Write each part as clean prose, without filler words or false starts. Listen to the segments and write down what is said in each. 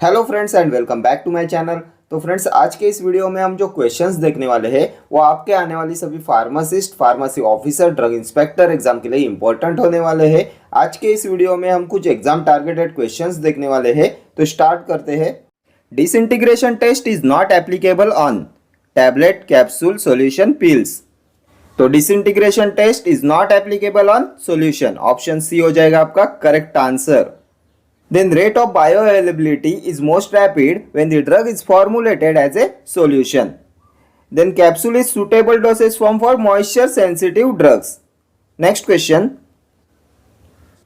Hello friends and welcome back to my channel. तो friends, आज के इस वीडियो में हम जो क्वेश्चंस देखने वाले हैं वो आपके आने वाली सभी pharmacist, pharmacy officer, drug inspector exam के लिए इंपॉर्टेंट होने वाले हैं। आज के इस वीडियो में हम कुछ एग्जाम टारगेटेड क्वेश्चंस देखने वाले हैं। तो स्टार्ट करते हैं। Disintegration test is not applicable on tablet, capsule, solution, pills. तो disintegration test is not applicable on solution. Option C हो जाएगा आपका correct answer. Then rate of bioavailability is most rapid when the drug is formulated as a solution. Then capsule is suitable dosage form for moisture sensitive drugs. Next question.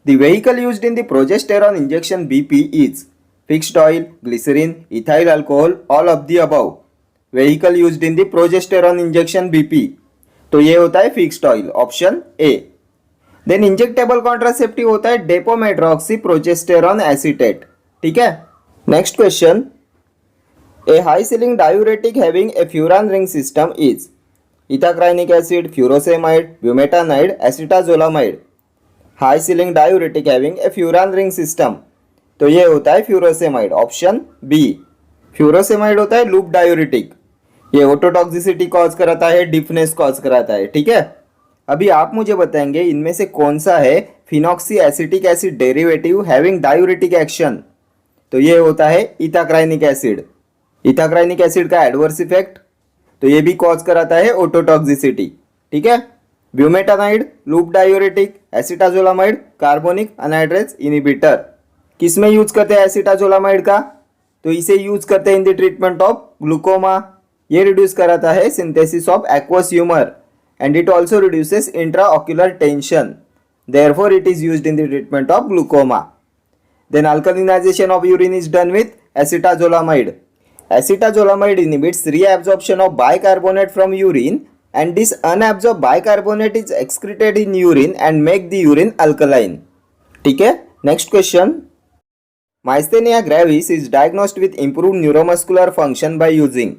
The vehicle used in the progesterone injection BP is fixed oil, glycerin, ethyl alcohol, all of the above. Vehicle used in the progesterone injection BP. तो ये होता है fixed oil, option A. Then injectable contraceptive होता है depo medroxy progesterone acetate. ठीक है। Next question. A high ceiling diuretic having a furan ring system is ethacrynic acid, furosemide, bumetanide, acetazolamide. High ceiling diuretic having a furan ring system, तो ये होता है furosemide, option B. Furosemide होता है loop diuretic. ये ototoxicity cause कराता है, deafness cause कराता है। ठीक है। अभी आप मुझे बताएंगे इनमें से कौन सा है phenoxy acetic acid derivative having diuretic action. तो ये होता है इथाक्राइनिक एसिड। इथाक्राइनिक एसिड का एडवर्स इफेक्ट, तो ये भी कॉज कराता है ओटोटॉक्सिसिटी। ठीक है। Bumetanide loop diuretic, acetazolamide carbonic anhydrase inhibitor. किस में यूज करते हैं एसिटाजोलामाइड का? तो इसे यूज करते हैं इन द ट्रीटमेंट ऑफ ग्लूकोमा। ये रिड्यूस कराता है synthesis of aqueous humour and it also reduces intraocular tension. Therefore, it is used in the treatment of glaucoma. Then alkalinization of urine is done with acetazolamide. Acetazolamide inhibits reabsorption of bicarbonate from urine, and this unabsorbed bicarbonate is excreted in urine and make the urine alkaline. ठीक है। Next question. Myasthenia gravis is diagnosed with improved neuromuscular function by using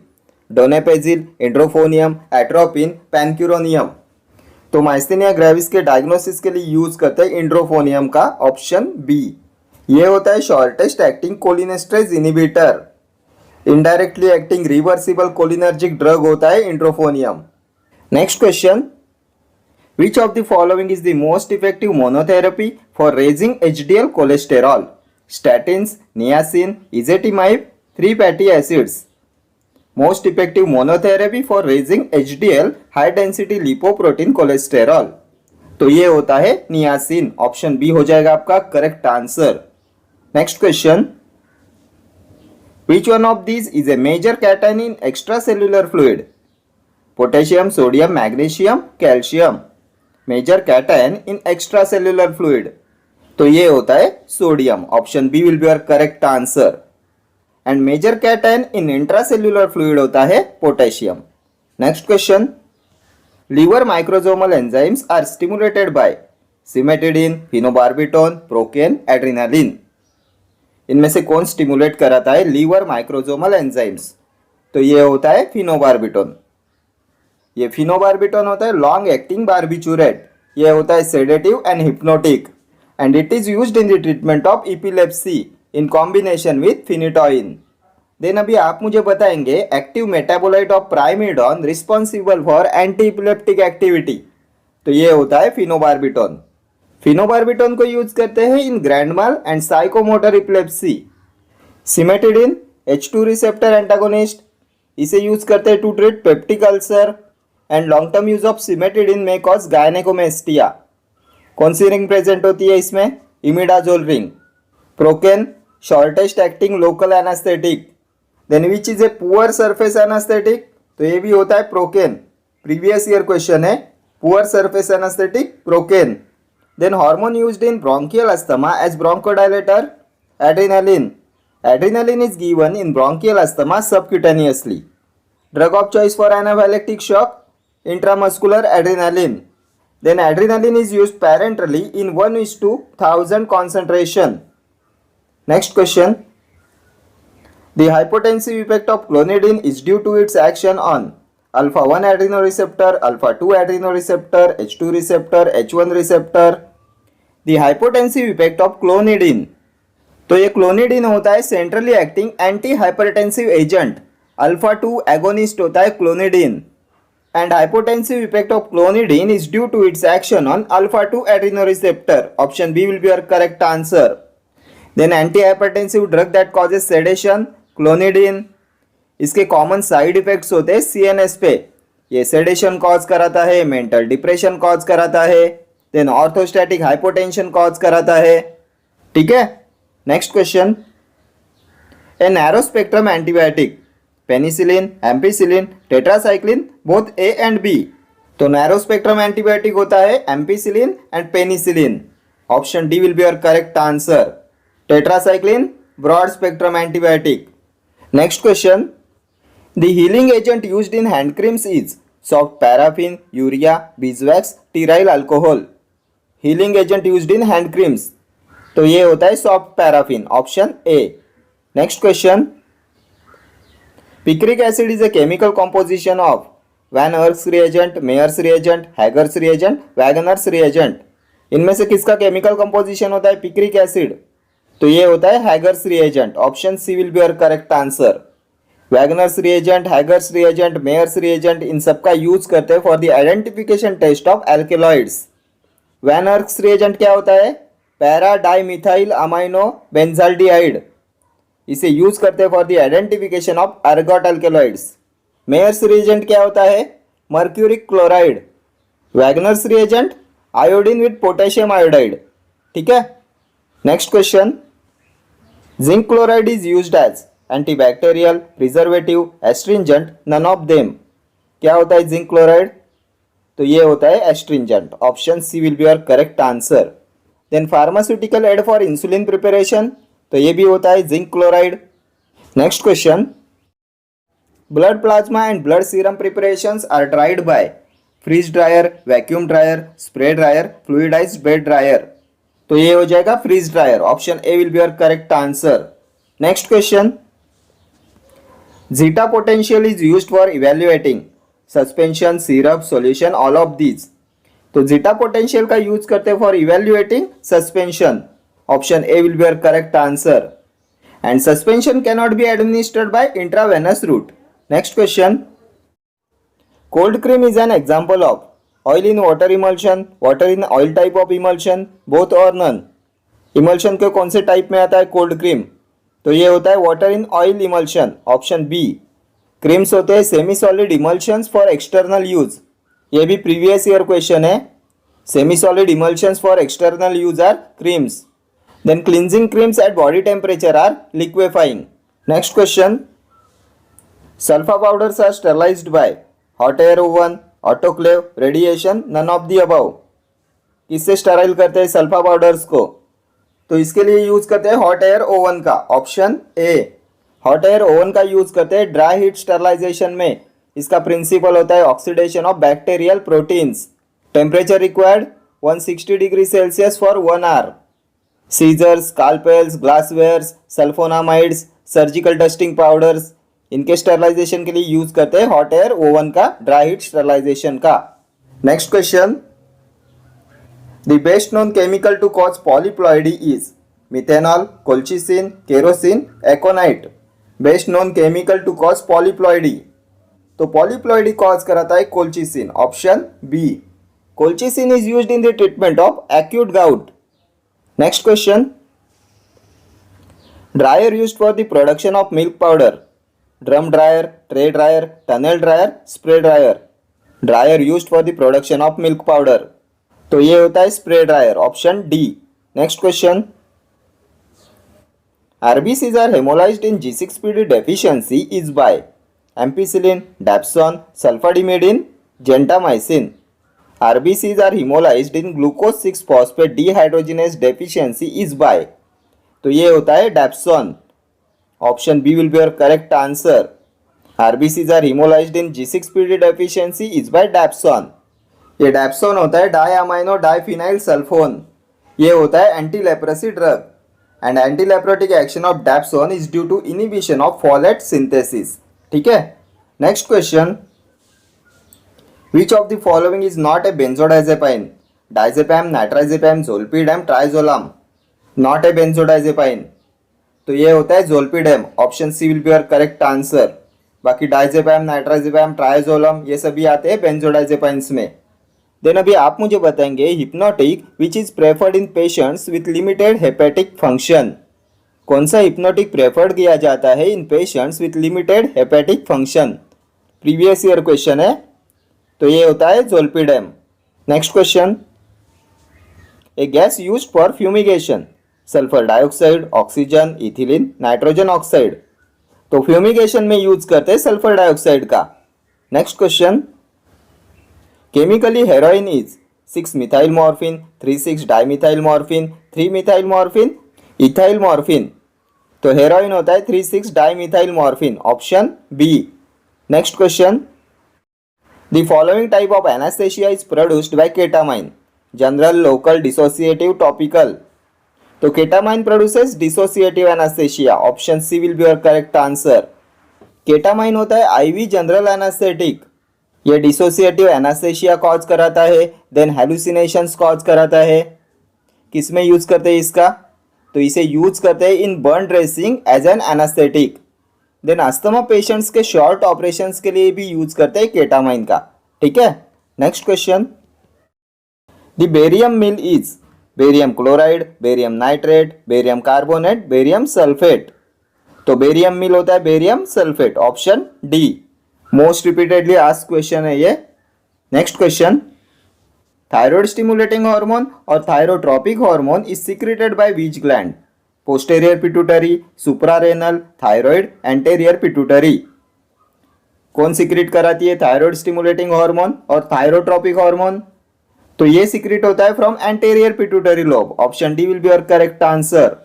donepezil, edrophonium, atropine, pancuronium. तो myasthenia gravis के diagnosis के लिए use करते हैं इंड्रोफोनियम का, option B. ये होता है shortest acting cholinesterase inhibitor. Indirectly acting reversible cholinergic drug होता है edrophonium. Next question. Which of the following is the most effective monotherapy for raising HDL cholesterol? Statins, niacin, ezetimibe, 3 fatty acids. Most effective monotherapy for raising HDL high density lipoprotein cholesterol, तो ये होता है niacin, option B हो जाएगा आपका correct answer. Next question. Which one of these is a major cation in extra cellular fluid? Potassium, sodium, magnesium, calcium. Major cation in extra cellular fluid, तो ये होता है sodium, option B will be your correct answer. And major cation in intracellular fluid होता है potassium. Next question. Liver microsomal enzymes are stimulated by cimetidine, phenobarbitone, procaine, adrenaline. इनमें से कौन stimulate कराता है लीवर माइक्रोजोमल एंजाइम्स? तो ये होता है फिनोबार्बिटोन। ये फिनोबार्बिटोन होता है लॉन्ग एक्टिंग बार्बिचूरेट। ये होता है sedative and hypnotic and it is used in the treatment of epilepsy in combination with phenytoin. Then अभी आप मुझे बताएंगे active metabolite of primidone responsible for anti epileptic activity. तो ये होता है फिनोबार्बिटोन। फिनोबार्बिटोन को यूज करते हैं in grand mal and psychomotor epilepsy. Cimetidine H2 receptor antagonist, इसे यूज करते हैं to treat peptic ulcer and long term use of cimetidine में कॉज गायनेकोमेस्टिया। कौन सी रिंग प्रेजेंट होती है इसमें? Imidazole ring. Procaine shortest acting local anaesthetic. Then which is a poor surface anaesthetic? तो ये भी होता है प्रोकेन। प्रीवियस ईयर क्वेश्चन है, poor surface anaesthetic procaine. Then hormone used in bronchial asthma as bronchodilator? Adrenaline. Adrenaline is given in bronchial asthma subcutaneously. Drug of choice for anaphylactic shock? Intramuscular adrenaline. Then adrenaline is used parenterally in 1:1000 concentration. Next question. The hypotensive effect of clonidine is due to its action on alpha-1 adrenoreceptor, alpha-2 adrenoreceptor, H2 receptor, H1 receptor. The hypotensive effect of clonidine. तो ये clonidine होता है centrally acting anti hypertensive agent, alpha 2 agonist होता है clonidine, and hypotensive effect of clonidine is due to its action on alpha 2 adrenoreceptor. Option B will be your correct answer. Then anti hypertensive drug that causes sedation, clonidine. इसके common side effects होते हैं CNS पे, ये sedation cause कराता है, mental depression cause कराता है, then orthostatic hypotension cause कराता है. ठीक है. Next question. A narrow spectrum antibiotic, penicillin, ampicillin, tetracycline, both A and B. तो नैरो स्पेक्ट्रम एंटीबायोटिक होता है ampicillin and penicillin. Option D will be your correct answer. Tetracycline broad spectrum antibiotic. Next question. The healing agent used in hand creams is soft paraffin, urea, beeswax, terryl alcohol. Healing agent used in hand creams. तो ये होता है soft paraffin. Option A. Next question. Picric acid is a chemical composition of van Urk's reagent, Myers reagent, Hager's reagent, Wagner's reagent. इनमें से किसका chemical composition होता है picric acid? तो ये होता है Hager's reagent. Option C will be your correct answer. Wagner's reagent, Hager's reagent, Myers reagent, इन सबका यूज करते हैं for the identification test of alkaloids. Van Urk's reagent क्या होता है? Para dimethyl amino benzaldehyde. इसे यूज करते हैं for the identification of ergot alkaloids. Mayer's reagent क्या होता है? Mercuric chloride. Wagner's reagent iodine with potassium iodide. ठीक है. Next question. Zinc chloride is used as antibacterial, preservative, astringent, none of them. क्या होता है जिंक क्लोराइड? तो ये होता है astringent. Option C will be your correct answer. Then pharmaceutical aid for insulin preparation, तो ये भी होता है zinc chloride. Next question. Blood plasma and blood serum preparations are dried by freeze dryer, vacuum dryer, spray dryer, fluidised bed dryer. तो ये हो जाएगा freeze dryer. Option A will be your correct answer. Next question. Zeta potential is used for evaluating suspension, syrup, solution, all of these. तो zeta potential का use करते हैं for evaluating suspension. Option A will be your correct answer. And suspension can not be administered by intravenous route. Next question. Cold cream is an example of oil in water emulsion, water in oil type of emulsion, both और none. Emulsion के कौन से type में आता है cold cream? तो ये होता है water in oil emulsion. Option B. Creams होते हैं semi solid emulsions for external use. ये भी प्रीवियस ईयर क्वेश्चन है. Semi solid emulsions for external use are creams. Then cleansing creams at body temperature are liquefying. Next question. Sulfa powders are sterilised by hot air oven, autoclave, radiation, none of the above. किससे sterile करते हैं sulpha powders को? तो इसके लिए use करते हैं hot air oven का. Option A. Hot air oven का यूज करते हैं ड्राई हीट स्टरलाइजेशन में. इसका प्रिंसिपल होता है oxidation of bacterial proteins. Temperature required 160 degree Celsius for 1 hour. Scissors, scalpels, glasswares, sulfonamides, surgical dusting powders, इनके स्टरलाइजेशन के लिए यूज करते हैं हॉट एयर ओवन का ड्राई हीट स्टरलाइजेशन का. Next question. The best known chemical to cause polyploidy is methanol, colchicine, kerosene, aconite. Best known chemical to cause polyploidy. तो polyploidy cause कराता है colchicine. Option B. Colchicine is used in the treatment of acute gout. Next question. Dryer used for the production of milk powder. Drum dryer, tray dryer, tunnel dryer, spray dryer. Dryer used for the production of milk powder. तो ये होता है spray dryer. Option D. Next question. RBCs are haemolysed in G6PD deficiency is by ampicillin, dapsone, sulfadimidine, gentamicin. RBCs are haemolysed in glucose 6 phosphate dehydrogenase deficiency is by. तो ये होता है dapsone. Option B will be your correct answer. RBCs are haemolysed in G6PD deficiency is by dapsone. ये dapsone होता है diamino diphenyl sulfone. ये होता है anti leprosy drug. And anti लेप्रोटिक action of dapsone is due to inhibition of folate synthesis. ठीक है. Next question. Which of the following is not a benzodiazepine? Diazepam, nitrazepam, zolpidem, triazolam. Not a benzodiazepine. तो ये होता है zolpidem, option C will be your correct answer. बाकी diazepam, नाइट्राजेपैम, ट्राइजोलम ये सभी आते हैं बेंजोडाइजेपाइंस में। देन अभी आप मुझे बताएंगे hypnotic which is preferred in patients with limited hepatic function. कौन सा हिप्नोटिक प्रेफर्ड किया जाता है in patients with limited hepatic function? Previous year question है, तो ये होता है zolpidem. Next question, a gas used for fumigation, sulfur dioxide, oxygen, ethylene, nitrogen oxide. तो फ्यूमिगेशन में यूज करते हैं सल्फर डाइऑक्साइड का। Next question, chemically heroin is 6 methyl morphine, 3,6 dimethyl morphine, 3 methyl morphine, ethyl morphine. तो heroin होता है 3,6 dimethyl morphine, option B. Next question, the following type of anaesthesia is produced by ketamine, general, local, dissociative, topical. तो ketamine produces dissociative anaesthesia, option C will be your correct answer. Ketamine होता है IV general anaesthetic, ये dissociative anaesthesia cause कराता है, then hallucinations cause कराता है। किस में यूज करते हैं इसका? तो इसे यूज करते हैं in burn dressing as an anaesthetic. Then asthma patients के शॉर्ट ऑपरेशंस के लिए भी यूज करते हैं केटामाइन का। ठीक है, next question, the barium meal is barium chloride, barium nitrate, barium carbonate, barium sulfate. तो बेरियम मिल होता है barium sulfate, option D. Most repeatedly asked question है ये। Next question, thyroid stimulating hormone और thyrotropic hormone is secreted by which gland? Posterior pituitary, suprarenal, thyroid, anterior pituitary. कौन secrete कराती है thyroid stimulating hormone और thyrotropic hormone? तो ये secrete होता है from anterior pituitary lobe, option D will be your correct answer.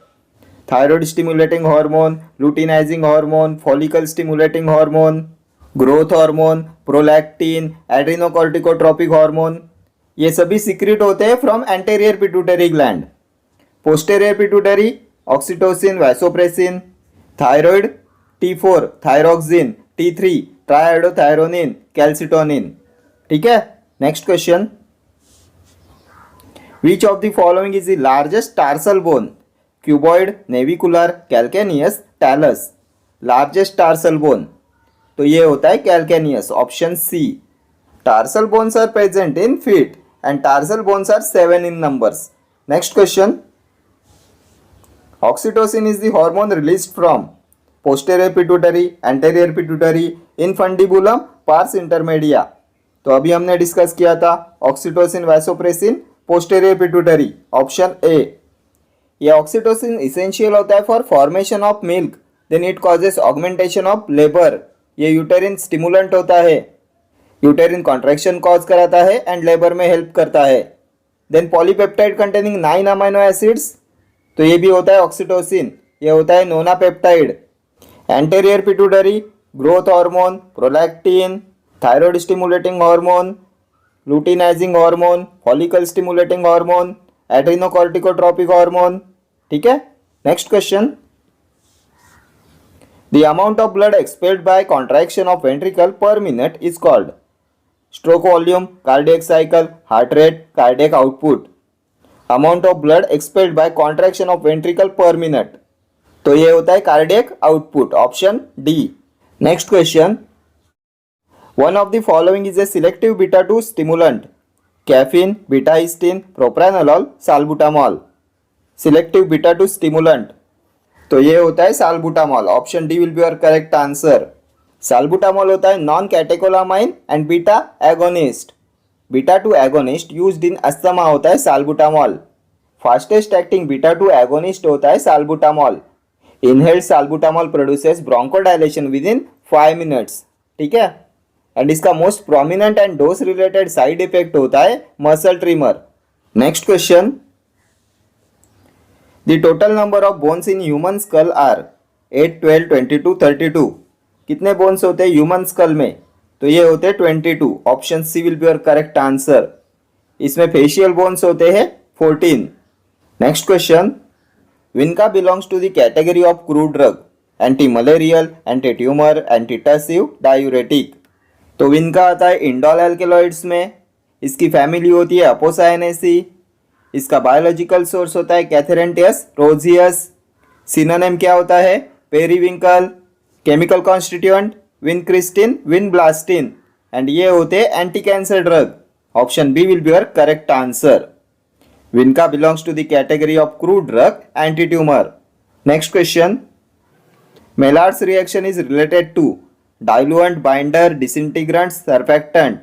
Thyroid stimulating hormone, luteinising hormone, follicle stimulating hormone, growth hormone, prolactin, adrenocorticotropic hormone, ये सभी secrete होते हैं from anterior pituitary gland. Posterior pituitary, oxytocin, vasopressin, thyroid, T4 thyroxine, T3 triiodothyronine, calcitonin. ठीक है, next question, which of the following is the largest tarsal bone? Cuboid, navicular, calcaneus, talus. Largest tarsal bone, तो ये होता है calcaneus, option C. Tarsal bones are present in feet and tarsal bones are 7 in numbers. Next question, oxytocin is the hormone released from posterior pituitary, anterior pituitary, infundibulum, pars intermedia. तो अभी हमने discuss किया था oxytocin, vasopressin, posterior pituitary, option A. ये oxytocin essential होता है for formation of milk, then it causes augmentation of labour. ये uterine stimulant होता है, यूटेरिन कॉन्ट्रैक्शन कॉज कराता है एंड लेबर में हेल्प करता है। Then polypeptide containing 9 amino acids, तो ये भी होता है ऑक्सीटोसिन, ये होता है nonapeptide. Anterior pituitary, growth hormone, prolactin, thyroid stimulating hormone, luteinising hormone, follicle stimulating hormone, adrenocorticotropic hormone. ठीक है, next question, the amount of blood expelled by contraction of ventricle per minute is called stroke volume, cardiac cycle, heart rate, cardiac output. amount of blood expelled by contraction of ventricle per minute, तो ये होता है cardiac output, option D. next question, one of the following is a selective beta 2 stimulant: caffeine, beta histine, propranolol, salbutamol. selective beta 2 stimulant, तो ये होता है salbutamol, option D will be your correct answer. Salbutamol होता है non catecholamine and beta agonist. Beta 2 agonist used in asthma होता है salbutamol. Fastest acting beta 2 agonist होता है salbutamol. Inhaled salbutamol produces bronchodilation within 5 minutes। ठीक है, and इसका most prominent and dose related side effect होता है muscle tremor. Next question, The total number of bones in human skull are 8, 12, 22, 32. कितने bones होते हैं ह्यूमन स्कल में? तो ये होते हैं 22, option C will be your correct answer. इसमें फेशियल बोन्स होते हैं 14। Next question, vinca belongs to the category of crude drug, anti malarial, anti tumour, anti tussive, diuretic. तो विनका आता है इंडोल एल्केलॉइड्स में, इसकी फैमिली होती है अपोसायनेसी, इसका बायोलॉजिकल सोर्स होता है कैथेरेंटियस रोजियस, सिनोनिम क्या होता है? Periwinkle, chemical constituent, vincristine, vinblastine, and ये होते हैं anti cancer drug. Option B will be your correct answer. Vinca belongs to the category of crude drug, anti tumour. Next question. Maillard's reaction is related to diluent, binder, disintegrant, surfactant.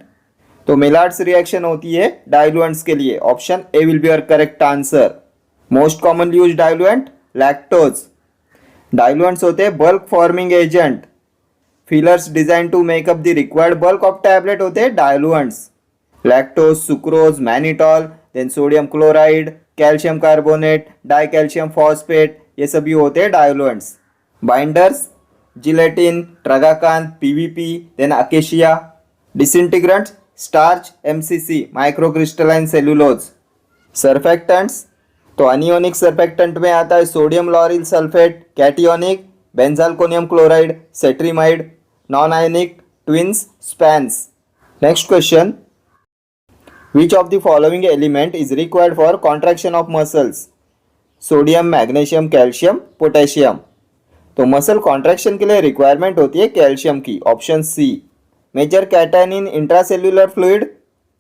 तो Maillard's reaction होती है diluents के लिए. Option A will be your correct answer. Most commonly use diluent lactose. Diluents होते हैं bulk forming agent. Fillers design to make up the required bulk of tablet होते हैं diluents. Lactose, sucrose, mannitol, then sodium chloride, calcium carbonate, dicalcium phosphate, ये सभी होते हैं diluents. Binders gelatin, tragacanth, PVP, then acacia. Disintegrants starch, MCC, microcrystalline cellulose. Surfactants तो anionic surfactant में आता है sodium lauryl sulphate, cationic benzalkonium chloride, cetrimide. Non ionic Tweens, Spans. Next question. Which of the following element is required for contraction of muscles? Sodium, magnesium, calcium, potassium. तो muscle contraction के लिए requirement होती है calcium की. Option C. Major cation in intracellular fluid,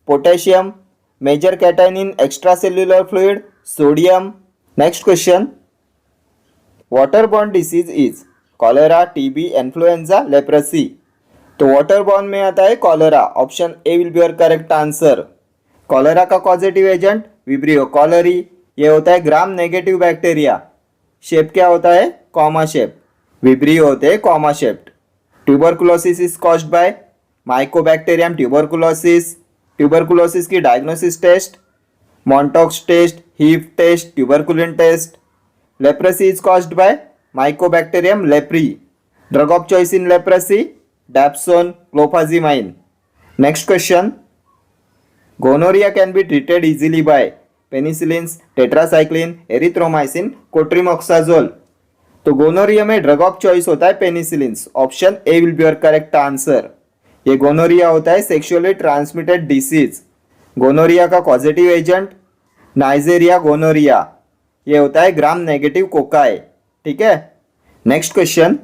potassium. Major cation in extracellular fluid, sodium. Next question. Waterborne disease is cholera, TB, influenza, leprosy. तो waterborne में आता है cholera. Option A will be your correct answer. Cholera का positive agent vibrio cholerae. ये होता है gram negative bacteria. Shape क्या होता है? Comma shape. विब्रियो होते हैं comma shaped. Tuberculosis is caused by mycobacterium tuberculosis. Tuberculosis की diagnosis test Mantoux test, Heaf test, tuberculin test. Leprosy is caused by mycobacterium leprae. Drug of choice in leprosy dapsone, clofazimine. Next question. Gonorrhoea can be treated easily by penicillins, tetracycline, erythromycin, cotrimoxazole. तो gonorrhoea में drug of choice होता है penicillins. Option A will be your correct answer. ये gonorrhoea होता है sexually transmitted disease. Gonorrhoea का positive agent Neisseria gonorrhoeae. ये होता है ग्राम नेगेटिव कोकाई. ठीक है. Next question.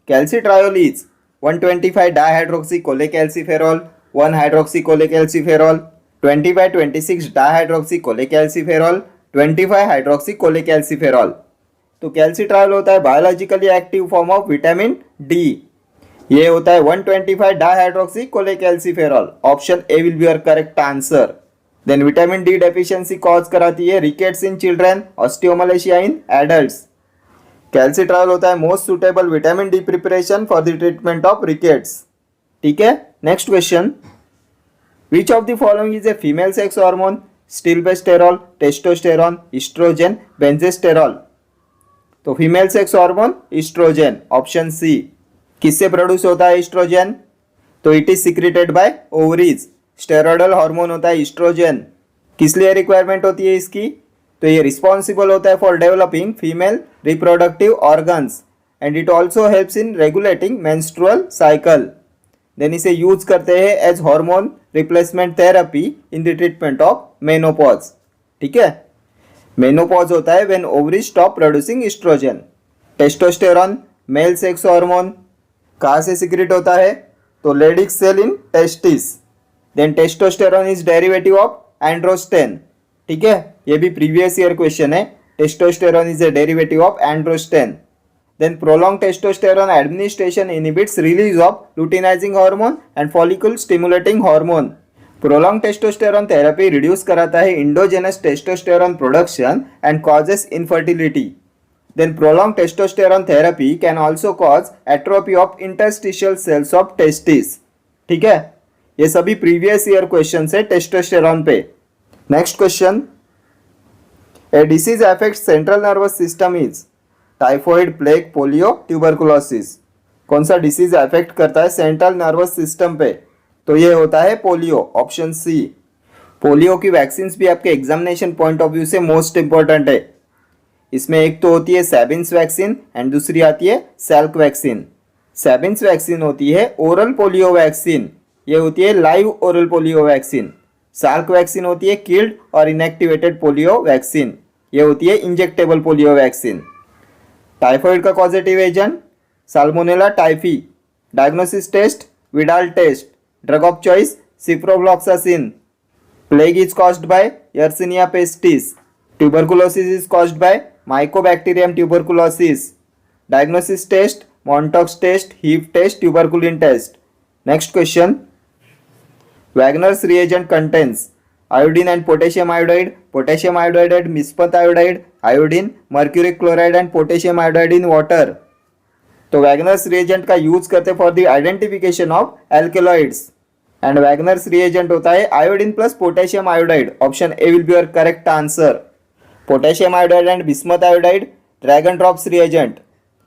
Calcitriol is 125 dihydroxy cholecalciferol, 1 hydroxy cholecalciferol, 25-26 dihydroxy cholecalciferol, 25 hydroxy cholecalciferol. तो कैल्सिट्रायोल होता है biologically active form of vitamin D. ये होता है 125 dihydroxy cholecalciferol. Option A will be your correct answer. Then vitamin D deficiency cause कराती है rickets in children, osteomalacia in adults. Calcitriol होता है most suitable vitamin D preparation for the treatment of rickets. ठीक है. Next question. Which of the following is a female sex hormone? Stilboestrol, testosterone, oestrogen, benzestrol. तो female sex hormone oestrogen. Option C. किससे produce होता है oestrogen? तो it is secreted by ovaries. Steroidal hormone होता है oestrogen. किस लिए requirement होती है इसकी? तो ये रिस्पॉन्सिबल होता है for developing female reproductive organs and it also helps in regulating menstrual cycle. Then इसे यूज करते हैं as hormone replacement therapy in the treatment of menopause. ठीक है. मेनोपॉज होता है when ovaries stop producing oestrogen. Testosterone male sex hormone कहाँ से secrete होता है? तो Leydig's cell in testis. Then testosterone is derivative of androstane. ठीक है. ये भी प्रीवियस ईयर क्वेश्चन है. Testosterone is a derivative of androstane. Then prolonged testosterone administration inhibits release of luteinizing hormone and follicle stimulating hormone. Prolonged testosterone therapy reduce कराता है endogenous testosterone production and causes infertility. Then prolonged testosterone therapy can also cause atrophy of interstitial cells of testis. ठीक है. ये सभी previous year questions है testosterone पे. Next question. A disease affects central nervous system is typhoid, plague, polio, tuberculosis. कौन सा disease affect करता है सेंट्रल नर्वस सिस्टम पे? तो ये होता है पोलियो. Option C. पोलियो की वैक्सीन भी आपके एग्जामिनेशन पॉइंट ऑफ व्यू से मोस्ट इंपॉर्टेंट है. इसमें एक तो होती है सैबिन्स वैक्सीन एंड दूसरी आती है सैल्क वैक्सीन. सैबिन्स वैक्सीन होती है ओरल पोलियो वैक्सीन. ये होती है live oral polio vaccine. Salk vaccine होती है किल्ड और इनएक्टिवेटेड पोलियो वैक्सीन. ये होती है इंजेक्टेबल पोलियो वैक्सीन. टाइफॉइड का causative agent salmonella typhi. Diagnosis test Widal test. Drug of choice ciprofloxacin. Plague is caused by yersinia pestis. Tuberculosis is caused by mycobacterium tuberculosis. Diagnosis test Mantoux test, Heaf test, tuberculin test. Next question, Wagner's reagent contains iodine and potassium iodide and bismuth iodide, iodine, mercury chloride and potassium iodide in water। तो Wagner's reagent का use करते for the identification of alkaloids and Wagner's reagent होता है iodine plus potassium iodide. Option A will be your correct answer. Potassium iodide and bismuth iodide dragon drops reagent,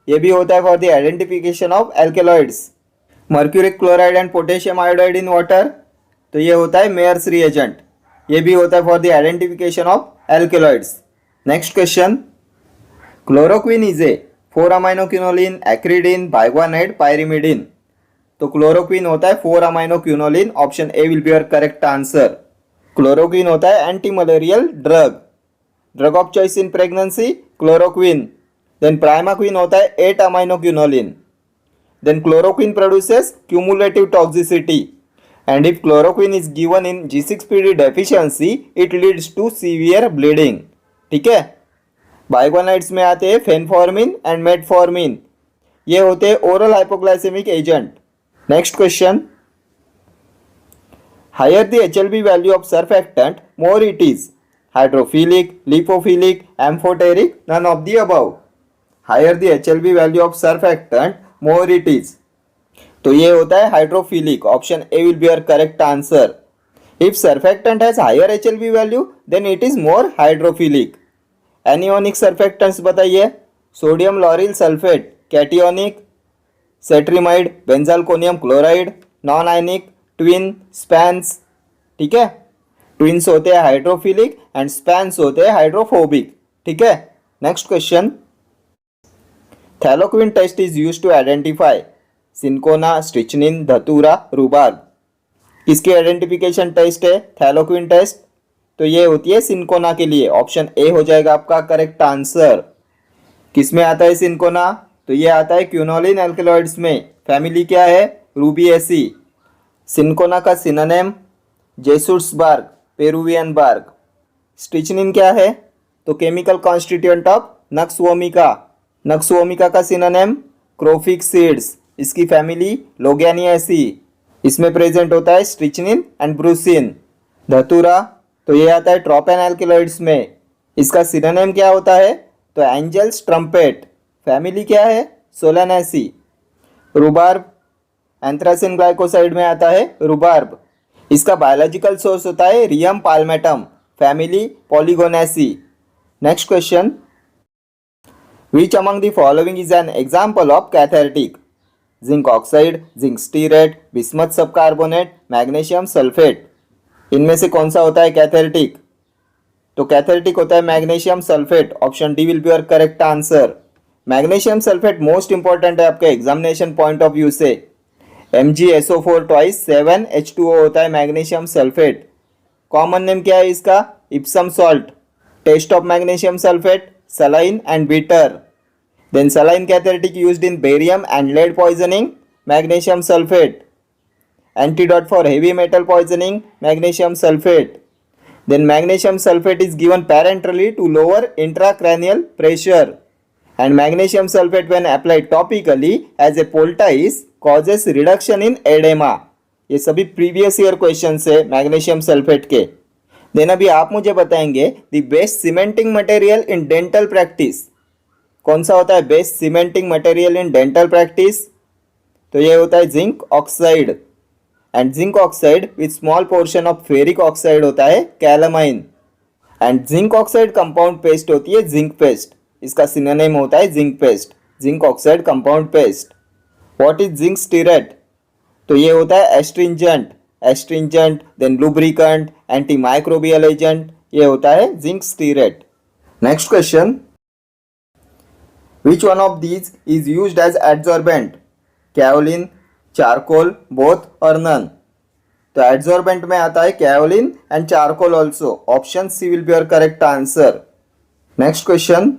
ये भी होता है for the identification of alkaloids. Mercury chloride and potassium iodide in water, तो ये होता है Mayer's reagent, ये भी होता है for the identification of alkaloids. Next question, chloroquine is a four aminoquinoline, acridine, biguanide, pyrimidine. तो क्लोरोक्विन होता है four aminoquinoline. Option A will be your correct answer. Chloroquine होता है anti malarial drug. Drug of choice in pregnancy chloroquine. Then primaquine होता है eight aminoquinoline. Then chloroquine produces cumulative toxicity, and if chloroquine is given in G6PD deficiency it leads to severe bleeding। ठीक है। बाइग्वानाइड्स में आते हैं phenformin and metformin, ये होते हैं oral hypoglycaemic agent. Next question, higher the HLB value of surfactant more it is hydrophilic, lipophilic, amphoteric, none of the above. Higher the HLB value of surfactant more it is, तो ये होता है hydrophilic. Option A will be your correct answer. If surfactant has higher HLB value then it is more hydrophilic. Anionic surfactants बताइए, sodium lauryl sulphate cationic, cetrimide, benzalkonium chloride, non ionic, twin, स्पैंस। ठीक है, twins होते हैं hydrophilic and स्पैंस होते हैं hydrophobic. ठीक है। Next question, thalleioquin test is used to identify cinchona, strychnine, datura, rhubarb. किसकी आइडेंटिफिकेशन टेस्ट है थैलोक्विन टेस्ट? तो ये होती है सिंकोना के लिए। ऑप्शन ए हो जाएगा आपका करेक्ट आंसर। किस में आता है सिंकोना? तो ये आता है क्विनोलिन एल्केलॉइड्स में। फैमिली क्या है? रूबिएसी। सिंकोना का सिनोनिम जेसुट्सबर्ग, पेरुवियन बर्ग। स्ट्रिचनिन क्या है? तो chemical constituent of nux vomica. Nux vomica का सिनोनिम क्रोफिक सीड्स। इसकी फैमिली लोगैनिएसी। इसमें प्रेजेंट होता है स्ट्रिचनिन एंड ब्रूसिन। धतूरा, तो ये आता है ट्रोपेन एल्केलॉइड्स में। इसका सिनोनिम क्या होता है? तो एंजल्स ट्रम्पेट। फैमिली क्या है? सोलेनेसी। रूबार्ब, एंथ्रासिन ग्लाइकोसाइड में आता है रूबार्ब। इसका बायोलॉजिकल सोर्स होता है rheum palmatum. Family polygonaceae. Next question, which among the following is an example of cathartic? Zinc oxide, zinc stearate, bismuth subcarbonate, magnesium sulphate. इनमें से कौन सा होता है कैथेरेटिक? तो कैथेरेटिक होता है magnesium sulphate. Option D will be your correct answer. Magnesium sulphate most important है आपके एग्जामिनेशन पॉइंट ऑफ व्यू से। MgSO4 ट्वाइस 7H2O होता है मैग्नीशियम सल्फेट। कॉमन नेम क्या है इसका? Epsom salt. Taste of magnesium sulphate saline and bitter. Then saline cathartic used in barium and lead poisoning, magnesium sulfate. Antidote for heavy metal poisoning, magnesium sulfate. Then magnesium sulfate is given parenterally to lower intracranial pressure. And magnesium sulfate when applied topically as a poultice causes reduction in edema. ये सभी previous year question है magnesium sulphate के। Then अभी आप मुझे बताएंगे the best cementing material in dental practice. कौन सा होता है best cementing material in dental practice? तो ये होता है zinc oxide. And zinc oxide with small portion of ferric oxide होता है calamine. And zinc oxide compound paste होती है जिंक पेस्ट। इसका सिनोनिम होता है zinc paste, zinc oxide compound paste. What is zinc stearate? तो ये होता है astringent, then lubricant, anti microbial agent. ये होता है zinc stearate. Next question, which one of these is used as adsorbent? Kaolin, charcoal, both और none. तो adsorbent में आता है kaolin and charcoal also. Option C will be your correct answer. Next question,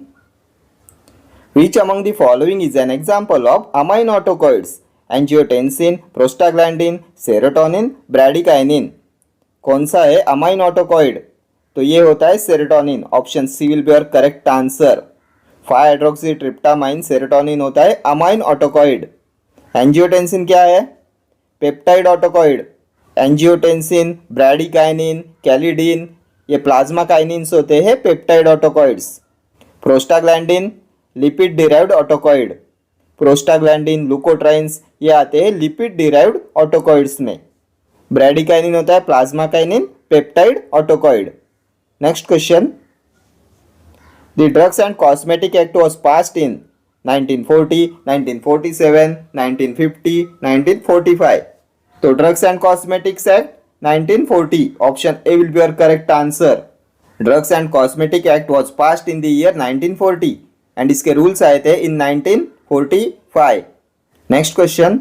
Which among the following is an example of aminotocoids? Angiotensin, prostaglandin, serotonin, bradykinin. कौन सा है amine autacoid? तो ये होता है serotonin. Option C will be your correct answer. Five hydroxytryptamine serotonin होता है amine autacoid. Angiotensin क्या है? Peptide autacoid. Angiotensin, bradykinin, kallidin ये प्लाज्मा काइनिन्स होते हैं peptide autacoids. Prostaglandin lipid derived autacoid. Prostaglandin, leukotrienes ये आते हैं लिपिड डिराइव्ड ऑटोकॉइड्स में। ब्रैडिकाइनिन होता है plasma kinin peptide autacoid. Next question, the drugs and cosmetic act was passed in 1940, 1947, 1950, 1945। तो drugs and cosmetics act 1940, option A will be your correct answer. Drugs and cosmetic act was passed in the year 1940 and इसके rules आए थे in 1945। Next question,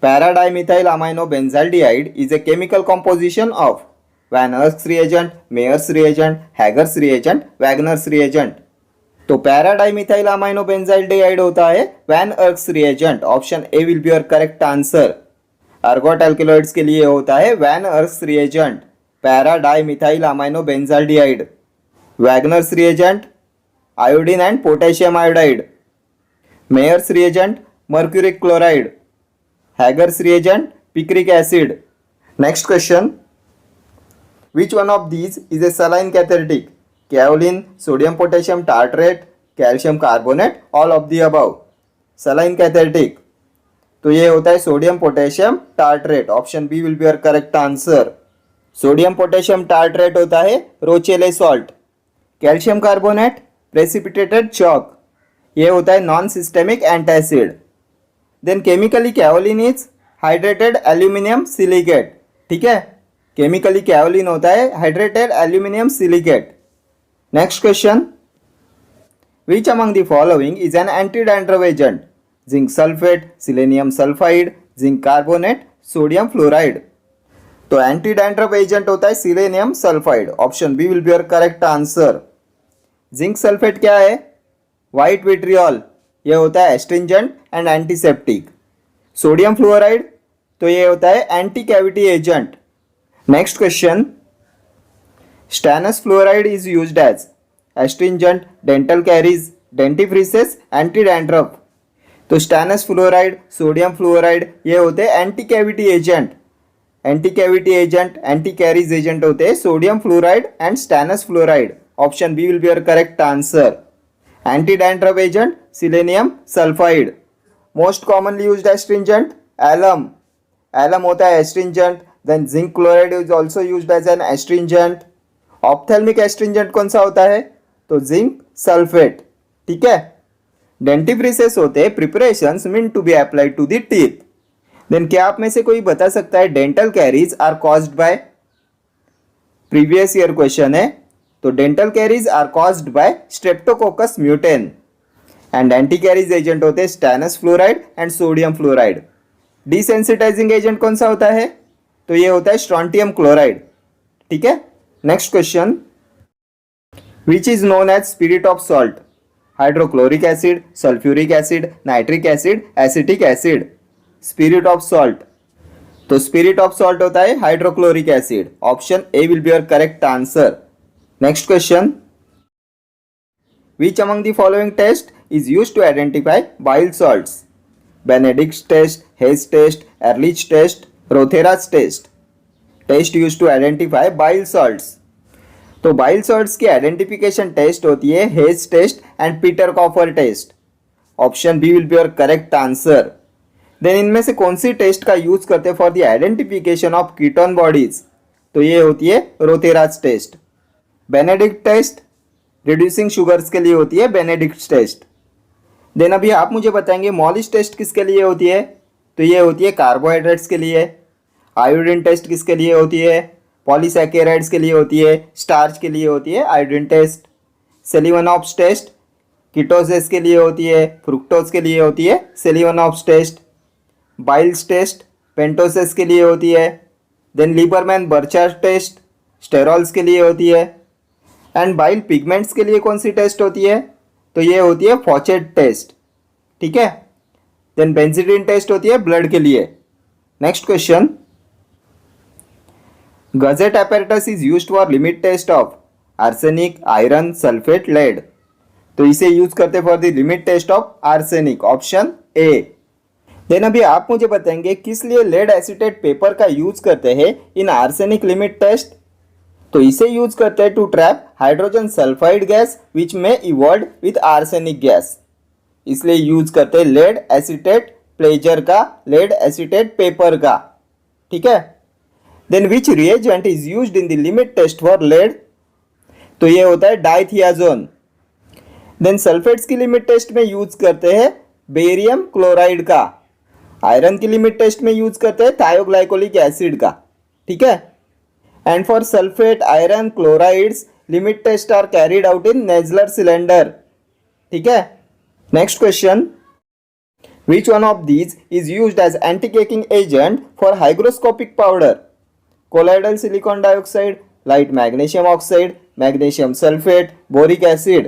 para dimethyl amino benzaldehyde is a chemical composition of van Urk's reagent, Myers reagent, Hager's reagent, Wagner's reagent. तो para dimethyl amino benzaldehyde होता है Van Urk's reagent. Option A will be your correct answer. Ergot alkaloids के लिए होता है Van Urk's reagent para dimethyl amino benzaldehyde. Wagner's reagent iodine and potassium iodide. Meyer's reagent mercuric chloride. Hager's reagent picric acid. Next question, which one of these is a saline catalytic? Kaolin, sodium potassium tartrate, calcium carbonate, all of the above। saline catalytic तो ये होता है sodium potassium tartrate. Option B will be your correct answer. Sodium potassium tartrate होता है Rochelle salt. Calcium carbonate precipitated chalk, ये होता है non systemic antacid. Then chemically kaolin is hydrated aluminium silicate. ठीक है, केमिकली कैओलिन होता है hydrated aluminium silicate. Next question, which among the following is an anti dandruff agent? Zinc sulphate, selenium sulphide, zinc carbonate, sodium fluoride. तो anti dandruff agent होता है selenium sulphide. Option B will be your correct answer. Zinc sulphate क्या है? White vitriol, ये होता है astringent and antiseptic. Sodium fluoride तो ये होता है anti cavity agent. Next question, stannous fluoride is used as astringent, dental caries, dentifrices, anti dandruff. तो स्टैनस फ्लोराइड, सोडियम फ्लोराइड ये होते हैं anti cavity agent. Anti cavity agent, anti caries agent होते हैं sodium fluoride and stannous fluoride. Option B will be your correct answer. Anti dandruff agent selenium sulphide. Most commonly used astringent alum, alum होता है astringent. Then zinc chloride is also used as an astringent. Ophthalmic astringent कौन सा होता है? तो zinc sulphate. ठीक है, dentifrices होते हैं preparations meant to be applied to the teeth. Then क्या आप में से कोई बता सकता है dental caries are caused by? Previous year question है, तो dental caries are caused by streptococcus mutans. And anti caries agent होते हैं stannous fluoride and sodium fluoride. Desensitising agent कौन सा होता है? तो ये होता है स्ट्रॉन्टियम क्लोराइड। ठीक है, next question, which is known as spirit of salt? Hydrochloric acid, sulphuric acid, nitric acid, acetic acid. Spirit of salt, तो स्पिरिट ऑफ सॉल्ट होता है hydrochloric acid. Option A will be your correct answer. Next question, which among the following test is used to identify bile salts? Benedict test, Hay's test, Ehrlich test, Rothera's test. Test used to identify bile salts, तो bile salts की identification test होती है Hay's test and Pettenkofer test. Option B will be your correct answer. Then इनमें से कौन सी test का use करते हैं for the identification of ketone bodies? तो ये होती है Rothera's test. Benedict test reducing sugars के लिए होती है बेनेडिक्ट टेस्ट। देन अभी आप मुझे बताएंगे मॉलिश टेस्ट किसके लिए होती है? तो ये होती है कार्बोहाइड्रेट्स के लिए। आयोडीन टेस्ट किसके लिए होती है? पॉलीसैकेराइड्स के लिए होती है। स्टार्च के लिए होती है आयोडीन टेस्ट। सेलिवनॉप्स टेस्ट कीटोसिस के लिए होती है। फ्रुक्टोज के लिए होती है सेलिवनॉप्स टेस्ट। बाइल्स टेस्ट पेंटोसिस के लिए होती है। देन लीबरमैन बर्चार्ड टेस्ट स्टेरॉल्स के लिए होती है। एंड बाइल पिगमेंट्स के लिए कौन सी टेस्ट होती है? तो ये होती है फॉचेट टेस्ट, ठीक है। देन बेंजीडीन टेस्ट होती है ब्लड के लिए। Next question, Gutzeit apparatus is used for limit test of arsenic, iron, sulphate, lead. तो इसे यूज करते for the limit test of arsenic, option A. Then अभी आप मुझे बताएंगे किस लिए लेड एसीटेट पेपर का यूज करते हैं इन आर्सेनिक लिमिट टेस्ट। तो इसे यूज करते हैं to trap hydrogen sulphide gas which में इवॉल्व विथ आर्सेनिक गैस, इसलिए यूज करते हैं लेड एसीटेट प्लेजर का, लेड एसीटेट पेपर का, ठीक है। Then which reagent is used in the limit test for lead. तो ये होता है डाइथियाजोन। देन सल्फेट्स की लिमिट टेस्ट में यूज करते हैं बेरियम क्लोराइड का, आयरन की लिमिट टेस्ट में यूज करते हैं थायोग्लाइकोलिक एसिड का, ठीक है। And for sulphate, iron, chlorides limit test are carried out in Nessler cylinder, ठीक है। Next question, which one of these is used as anti-caking agent for hygroscopic powder? Colloidal silicon dioxide, light magnesium oxide, magnesium sulfate, boric acid।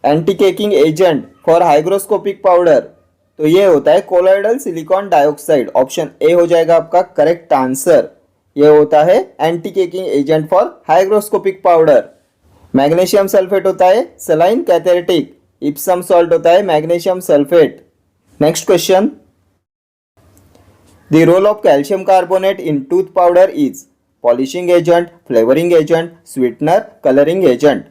Anticaking agent for hygroscopic powder, तो ये होता है colloidal silicon dioxide, option A हो जाएगा आपका correct answer. ये होता है anticaking agent for hygroscopic powder. Magnesium sulphate होता है सलाइन कैथेरेटिक, इप्सम सॉल्ट होता है magnesium sulphate. Next question, the role of calcium carbonate in tooth powder is polishing agent, flavouring agent, sweetener, colouring agent.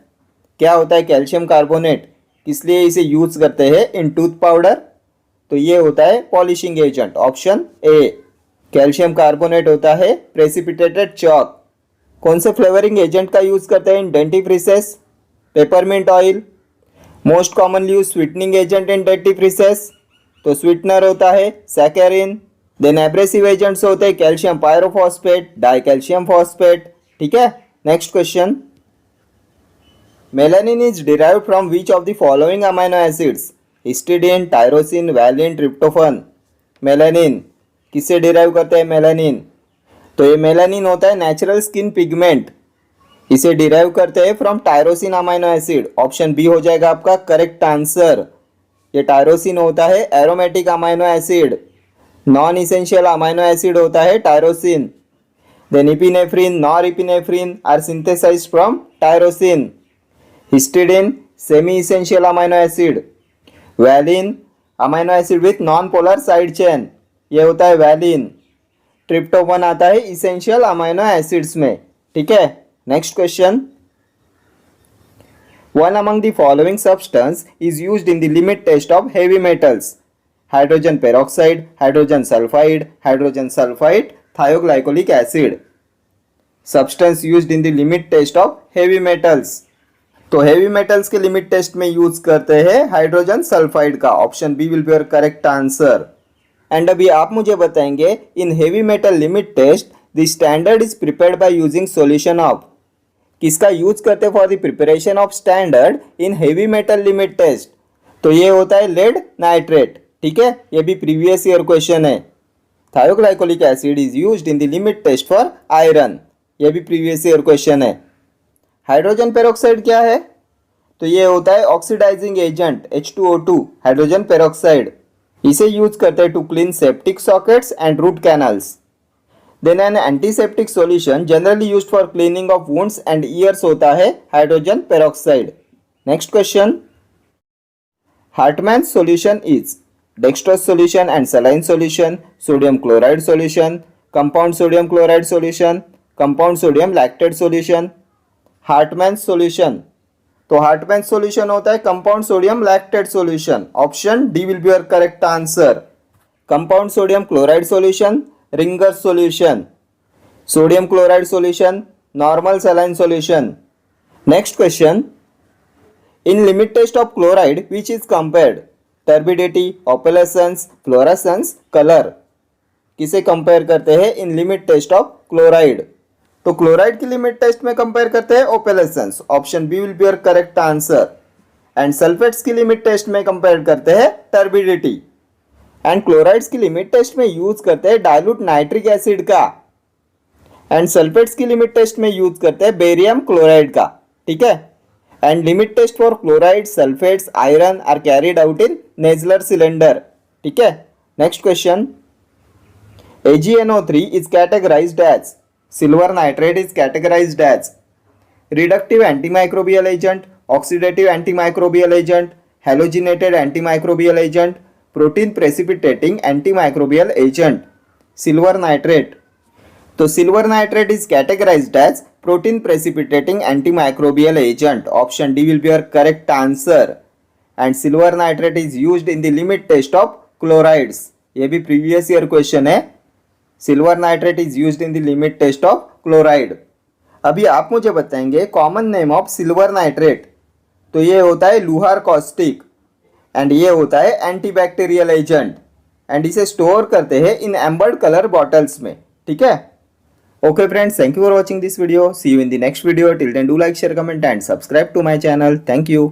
क्या होता है calcium carbonate, किस लिए इसे यूज करते हैं इन टूथ पाउडर। तो ये होता है polishing agent, option A. Calcium carbonate होता है प्रेसिपिटेटेड चॉक। कौन से फ्लेवरिंग एजेंट का यूज करते हैं in dentifrices, peppermint oil. Most commonly use sweetening agent in dentifrices, तो स्वीटनर होता है सैकेरिन। देन एब्रेसिव एजेंट्स होते हैं कैल्शियम पायरोफॉस्फेट, डाइकैल्शियम फॉस्फेट, ठीक है। Next question, melanin is derived from which of the following amino acids, histidine, tyrosine, valine, tryptophan. Melanin किससे derive करते हैं मेलानिन, तो ये मेलानिन होता है नेचुरल स्किन पिगमेंट, इसे डिराइव करते हैं from tyrosine amino acid, option B हो जाएगा आपका करेक्ट आंसर। ये टायरोसिन होता है aromatic amino acid, non essential amino acid होता है tyrosine. Then epinephrine, norepinephrine are synthesised from tyrosine. Histidine semi essential amino acid. Valine amino acid with non polar side chain, ये होता है valine. Tryptophan आता है essential amino acids में, ठीक है। Next question, one among the following substance is used in the limit test of heavy metals, hydrogen peroxide, hydrogen sulfide, thioglycolic acid। substance used in the limit test of heavy metals, तो heavy metals के limit test में use करते हैं hydrogen sulphide का, option B will be your correct answer. And अभी आप मुझे बताएंगे in heavy metal limit test the standard is prepared by using solution of, किसका यूज करते for the preparation of standard in heavy metal limit test. तो ये होता है लेड नाइट्रेट, ठीक है, ये भी प्रीवियस ईयर क्वेश्चन है। Thioglycolic acid is used in the limit test for iron, ये भी प्रीवियस ईयर क्वेश्चन है। हाइड्रोजन पेरोक्साइड क्या है, तो ये होता है oxidising agent H2O2 hydrogen peroxide, इसे यूज करते हैं to clean septic sockets and root canals. Then an antiseptic solution generally used for cleaning of wounds and ears होता है hydrogen peroxide. Next question, Hartmann solution is dextrose solution and saline solution, sodium chloride solution, compound sodium chloride solution, compound sodium lactate solution. Hartmann solution, तो Hartmann solution होता है compound sodium lactate solution, option D will be your correct answer. Compound sodium chloride solution, Ringer's solution, sodium chloride solution, normal saline solution. Next question, in limit test of chloride which is compared, turbidity, opalescence, fluorescence, colour. किसे compare करते हैं in limit test of chloride, तो chloride की limit test में compare करते हैं opalescence, option B will be your correct answer. And sulphates की limit test में कंपेयर करते हैं टर्बिडिटी। एंड क्लोराइड्स की लिमिट टेस्ट में यूज करते हैं डाइल्यूट नाइट्रिक एसिड का। एंड सल्फेट्स की लिमिट टेस्ट में यूज करते हैं बेरियम क्लोराइड का, ठीक है। And limit test for chlorides, sulfates, iron are carried out in Nesler cylinder. ठीक है. Next question. AgNO3 is categorized as, silver nitrate is categorized as reductive antimicrobial agent, oxidative antimicrobial agent, halogenated antimicrobial agent, protein precipitating antimicrobial agent. Silver nitrate. तो silver nitrate is categorized as protein precipitating antimicrobial agent. Option D will be your correct answer. And silver nitrate is used in the limit test of chlorides. ये भी previous year question है. Silver nitrate is used in the limit test of chloride. अभी आप मुझे बताएंगे common name of silver nitrate. तो ये होता है लुहार कॉस्टिक एंड ये होता है एंटीबैक्टीरियल एजेंट एंड इसे स्टोर करते हैं इन एम्बर्ड कलर बॉटल्स में. ठीक है. Okay friends, thank you for watching this video. See you in the next video. Till then do like, share, comment and subscribe to my channel. Thank you.